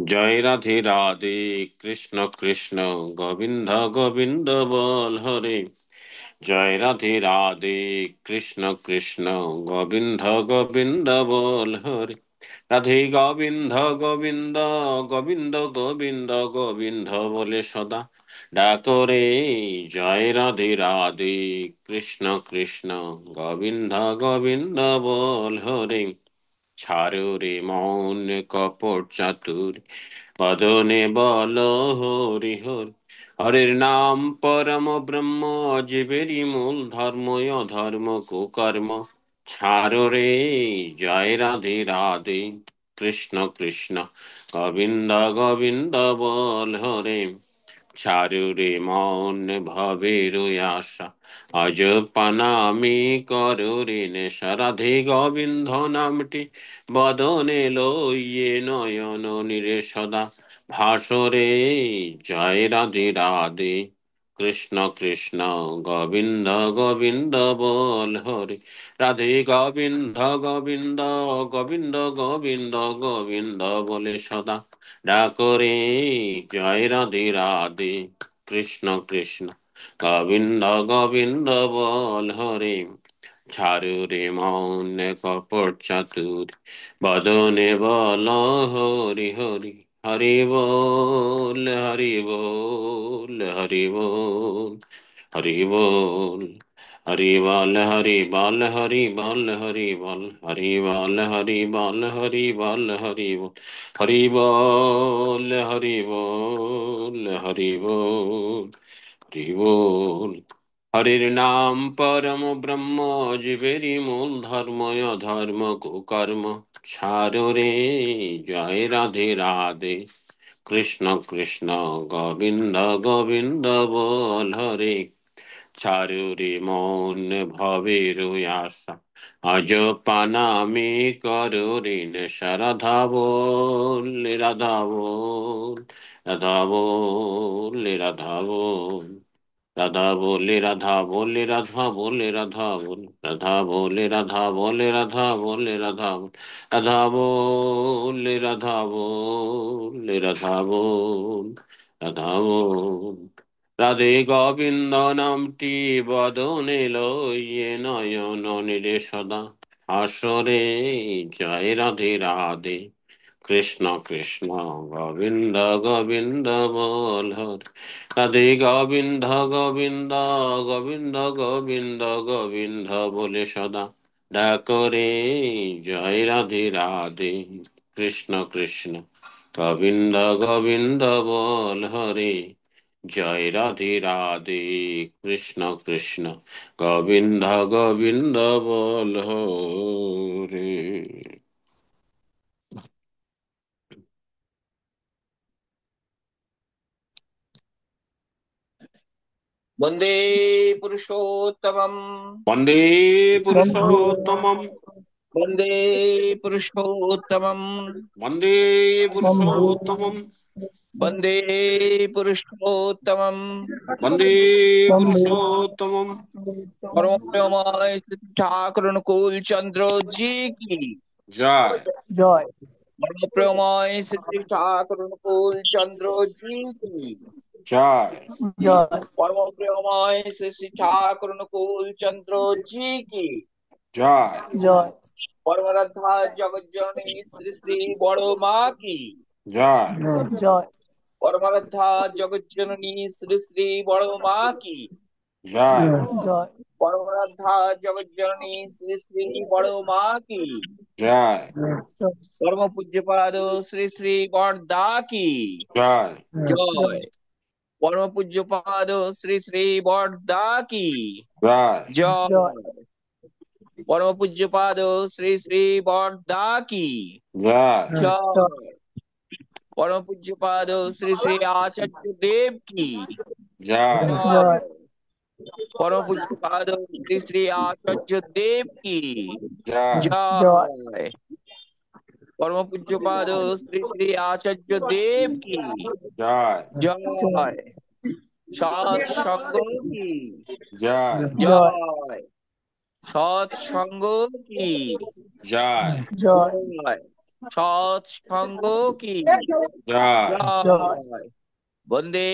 জয় রাধে রাধে, কৃষ্ণ কৃষ্ণ গোবিন্দ গোবিন্দ বল হরে। জয় রাধে রাধে, কৃষ্ণ কৃষ্ণ গোবিন্দ গোবিন্দ বল হরে। রাধে গোবিন্দ গোবিন্দ গোবিন্দ গোবিন্দ গোবিন্দ বলে সদা ডাকরে। জয় রাধে রাধে, কৃষ্ণ কৃষ্ণ গোবিন্দ গোবিন্দ বল হরে। ছাড়ো রে মন কপট চাতুর, বদনে বল হরি হরি। হরির নাম পরম ব্রহ্ম, জীবেরই মূল ধর্ম, অধর্ম কুকর্ম ছাড়ো রে। জয় রাধে রাধে, কৃষ্ণ কৃষ্ণ গোবিন্দ গোবিন্দ বল হরে। ছাড়ো রে মন ভবের আশা, আজ পানামি করো রে নেশা। রাধে গোবিন্দ নামটি বদনে লইয়ে নয়ন নিরে সদা ভাসরে। জয় রাধে রাধে, কৃষ্ণ কৃষ্ণ গোবিন্দ গোবিন্দ বল হরে। রাধে গোবিন্দ গোবিন্দ গোবিন্দ গোবিন্দ গোবিন্দ বলে সদা ডাকরে। জয় রাধে রাধে, কৃষ্ণ কৃষ্ণ গোবিন্দ গোবিন্দ বল হরে। ছাড়ু রে মন কপট চাতুর, বদনে বল হরি হরি। হরি বল হরি বল হরি বল হরি বল। হরি বল হরি বল হরি বল হরি বল হরি বল হরি বল হরি বল হরি বল। হরি বল হরি বল হরি বল হরি বল। হরির নাম পরম ব্রহ্ম, জীবেরই মূল ধর্ম, অধর্ম কুকর্ম ছাড়ো রে। জয় রাধে রাধে, কৃষ্ণ কৃষ্ণ গোবিন্দ গোবিন্দ বল হরে। ছাড়ো রে মন ভবের আশা, আজ পানামি করো রে নেশা। রাধা বল রাধা বল রাধা বল রাধা বল। রাধা বলে রাধা বলে রাধা বলে রাধা বল রাধা বলে রাধা বলে রাধা বলে রাধা বল। রাধা বলে রাধা বলে রাধা বল রাধা বল। রাধে গোবিন্দ নামটি বদনে লইয়ে নয়ন নিরে সদা আসরে। জয় রাধে রাধে, কৃষ্ণ কৃষ্ণ গোবিন্দ গোবিন্দ বল হরে। রাধে গোবিন্দ গোবিন্দ গোবিন্দ গোবিন্দ গোবিন্দ বলে সদা ডাকরে। জয় রাধে রাধে, কৃষ্ণ কৃষ্ণ গোবিন্দ গোবিন্দ বল হরে। জয় রাধে রাধে, কৃষ্ণ কৃষ্ণ গোবিন্দ গোবিন্দ বল হরে। वन्दे पुरुषोत्तमम्। বন্দে পুরুষোত্তমম, वन्दे पुरुषोत्तमम्। বন্দে পুরুষোত্তমম, वन्दे पुरुषोत्तमम्। বন্দে পুরুষোত্তমম। परम प्रेममय श्री ठाकुर अनुकूल चंद्र जी की জয় জয় परम प्रेममय श्री ठाकुर अनुकूल चंद्र जी की জয় জয় परम प्रेममय श्री ठाकुर अनुकूल चंद्र जी की জয় জয় परम श्रद्धा जगत जननी श्री श्री बड़ो माँ की জয় জয় परम श्रद्धा जगत जननी श्री श्री बड़ो माँ की জয় জয় परम श्रद्धा जगत जननी श्री श्री बड़ो माँ की জয় परम पूज्यपाद श्री श्री बड़दा की জয় जय। परम पूज्यपाद श्री श्री बड़दा की জয় जय। জয় परम पूज्यपाद श्री श्री बड़दा की জয় जय। परम पूज्यपाद श्री श्री आचार्य देव की জয় জয় जय। परम पूज्यपाद श्री श्री आचार्य देव की জয় জয় जय। परम पूज्यपाद श्री श्री आचार्य देव की জয় जय। सत्संग की জয় জয় जय। सत्संग की জয় জয় जय। সৎসঙ্গ কি জয় জয়। বন্দে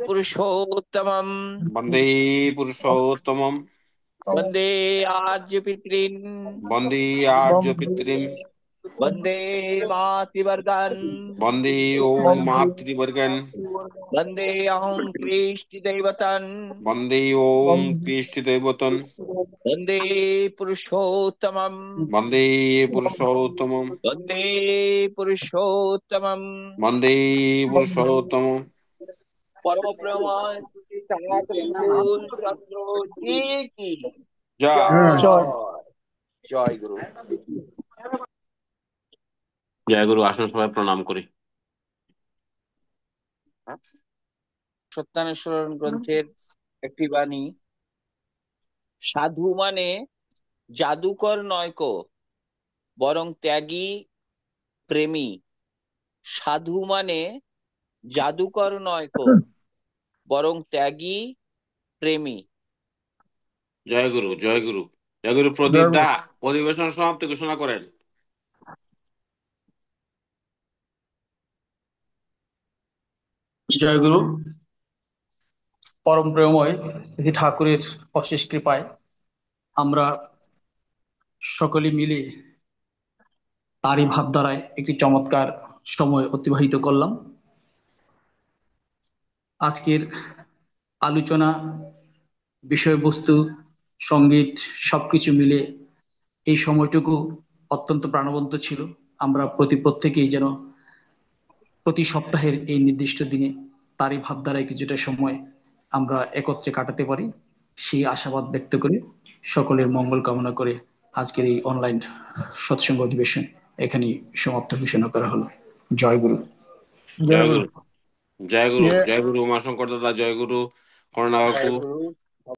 পুরুষোত্তমম বন্দে পুরুষোত্তমম বন্দে আর্য পিতৃন বন্দে আর্য পিতৃম বন্দে মাতৃবর্গান বন্দে ওম মাতৃবর্গন বন্দে অহং কৃষ্টি দৈবতন বন্দে ওম কৃষ্ণদৈবতন বন্দে পুরুষোত্তমম বন্দে পুরুষোত্তমম বন্দে পুরুষোত্তমম বন্দে পুরুষোত্তমম পরম প্রেমায় শ্রী সনাতন কুল চন্দ্র জি কি জয় জয়। জয় গুরু। জয় গুরু। আসুন সবাই প্রণাম করি। সত্যানুসরণ গ্রন্থের একটি বাণী, সাধু মানে জাদুকর নয়কো বরং ত্যাগী প্রেমী। সাধু মানে জাদুকর নয়কো বরং ত্যাগী প্রেমী। জয় গুরু, জয় গুরু, জয় গুরু। প্রদীপ দা পরিবেশন সমাপ্তি ঘোষণা করেন। জয় গুরু। পরম প্রেমময় শ্রী ঠাকুরের অশেষ কৃপায় আমরা সকলে মিলে তারই ভাবধারায় একটি চমৎকার সময় অতিবাহিত করলাম। আজকের আলোচনা, বিষয়বস্তু, সঙ্গীত সবকিছু মিলে এই সময়টুকু অত্যন্ত প্রাণবন্ত ছিল। আমরা প্রত্যেকেই যেন প্রতি সপ্তাহের এই নির্দিষ্ট দিনে তারই ভাবধারায় কিছুটা সময় আমরা একত্রে কাটাতে পারি, সেই আশাবাদ ব্যক্ত করে সকলের মঙ্গল কামনা করে আজকের এই অনলাইন সৎসঙ্গ অধিবেশন এখানেই সমাপ্ত ঘোষণা করা হলো। জয় গুরু। জয় গুরু, জয় গুরু, জয় গুরু উমাশঙ্কর দাদা, জয় গুরু করুণা জয় বাপু, গুরু।